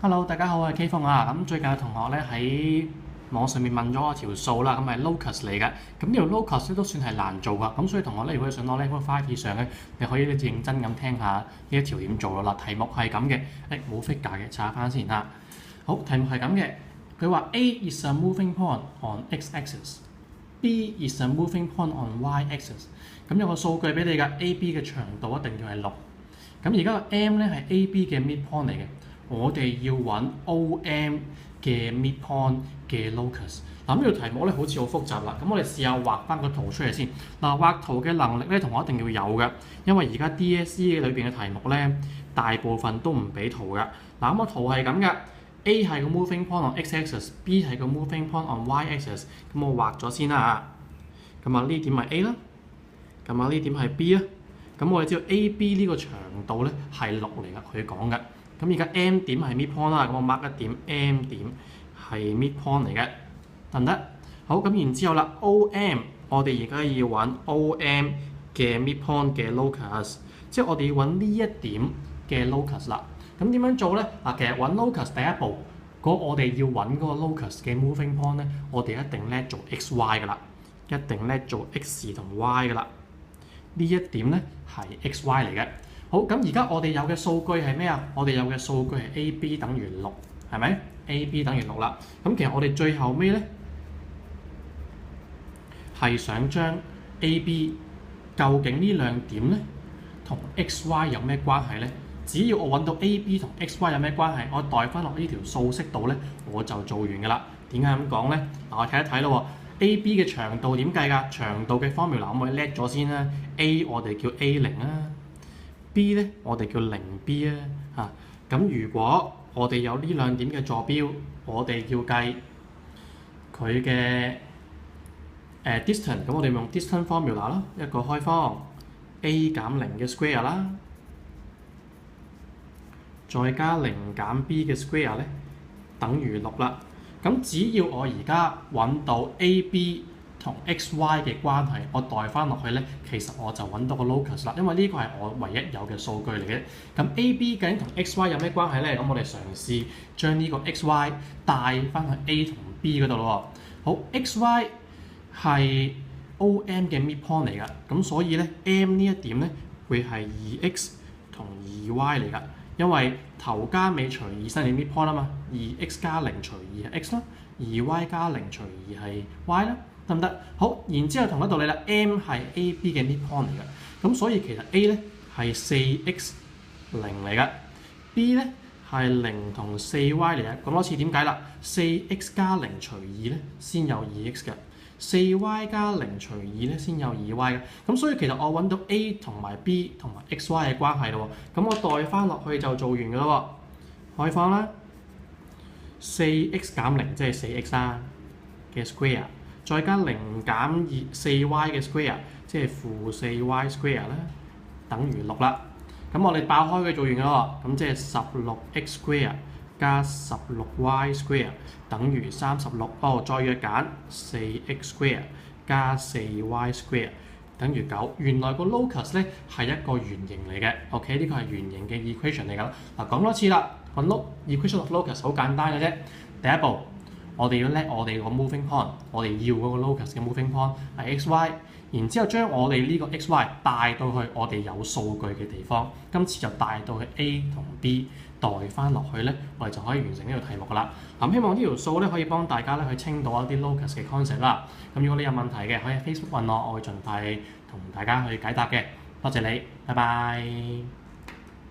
Hello，大家好，我係 K 風啊。咁最近有同學咧喺網上面問咗我條數啦，咁係 locus 嚟嘅。咁呢條 locus 咧都算係難做㗎。咁所以同學咧，如果你想攞 level 5以上咧，你可以咧認真咁聽下呢一條點做咯。嗱，題目係咁嘅，冇 figure 嘅，查翻先啦。好，題目係咁嘅，佢話 A is a moving point on x-axis，B is a moving point on y-axis。咁有個數據俾你㗎，AB 嘅長度一定要係6。咁而家個 M 咧係 AB 嘅 midpoint 嚟嘅。我哋要揾 OM 嘅 midpoint 嘅 locus。嗱，呢條題目咧好似好複雜啦。咁我哋試下畫翻個圖出嚟先。嗱，畫圖嘅能力咧同學一定要有嘅，因為而家 DSE 裏邊嘅題目咧大部分都唔俾圖嘅。嗱，咁個圖係咁嘅 ，A 係個 moving point on x-axis，B 係個 moving point on y-axis。咁我畫咗先啦嚇。咁啊呢點係 A 啦，咁啊呢點係 B 啦。咁我哋知道 AB 呢個長度咧係6嚟㗎，佢講嘅。咁而家 M 點係 midpoint 啦，咁我 mark 一點 M 點係 midpoint 嚟嘅，得唔得？好，咁然之後啦 ，OM 我哋而家要揾 OM 嘅 midpoint 嘅 locus， 即係我哋要揾呢一點嘅 locus 啦。咁點樣做咧？嗱，其實揾 locus 第一步，我哋要揾嗰個 locus 嘅 moving point 咧，我哋一定叻做 x y 噶啦，一定叻做 x 同 y 噶啦。呢一點咧係 x y 嚟嘅。好，咁而家我哋有嘅數據係咩啊？我哋有嘅數據係 AB 等於6，係咪 ？AB 等於6啦。咁其實我哋最後尾咧係想將 AB 究竟呢兩點咧同 XY 有咩關係咧？只要我揾到 AB 同 XY 有咩關係，我代翻落呢條數式度咧，我就做完㗎啦。點解咁講咧？嗱，我睇一睇咯喎。AB 嘅長度點計㗎？長度嘅 formula 我咪叻咗先啦。A 我哋叫 A0啊。B 咧，我哋叫 0B 啊，嚇。咁如果我哋有呢兩點嘅坐標，我哋要計佢嘅distance，咁我哋用 distance formula 啦，一個開方 A 減0嘅 square 啦，再加0減 B 嘅 square 咧，等於6啦。咁只要我而家揾到 AB 同 XY 嘅關係，我代翻落去咧，其實我就揾到個 locus 啦，因為呢個係我唯一有嘅數據嚟嘅。咁 AB 究竟同 XY 有咩關係咧？咁我哋嘗試將呢個 XY 帶翻去 A 同 B 嗰度咯。好 ，XY 係 OM 嘅 midpoint 嚟㗎，咁所以咧 M 呢一點咧會係 2x 同 2y 嚟㗎，因為頭加尾除2先係 midpoint 啊嘛，2x 加0除2係 x 啦，2y 加0除2係 y 啦。得唔得？好，然之後同一道理啦 ，M 係 AB 嘅 midpoint 嚟嘅，咁所以其實 A 咧係 4x 0嚟嘅 ，B 咧係0同 4y 嚟嘅。咁多次點解啦？4x 加0除2咧先有 2x 嘅，4y 加0除2咧先有 2y 嘅。咁所以其實我揾到 A 同埋 B 同埋 XY 嘅關係咯喎，咁我代翻落去就做完㗎咯喎。開方啦 ，4x 減0即係 4x 啦嘅 square。再加0減 4y 嘅 square， 即係負 4y square 啦，等於6啦。咁我哋爆開佢做完㗎咯，咁即係16x square 加16y square 等於36。再約簡 4x square 加 4y square 等於9。原來個 locus 咧係一個圓形嚟嘅。OK， 呢個係圓形嘅 equation 嚟㗎。嗱，講多次啦，個 equation of locus 好簡單嘅啫。第一步，我哋要叻我哋個 moving point， 我哋要嗰個 locus 嘅 moving point 係 xy， 然之後將我哋呢個 xy 帶到去我哋有數據嘅地方，今次就帶到去 A 同 B 代翻落去咧，我哋就可以完成呢個題目㗎啦。咁希望呢條數咧可以幫大家咧去清到一啲 locus 嘅 concept 啦。咁如果你有問題嘅，可以喺 Facebook 問我，我會盡快同大家去解答嘅。多謝你，拜拜。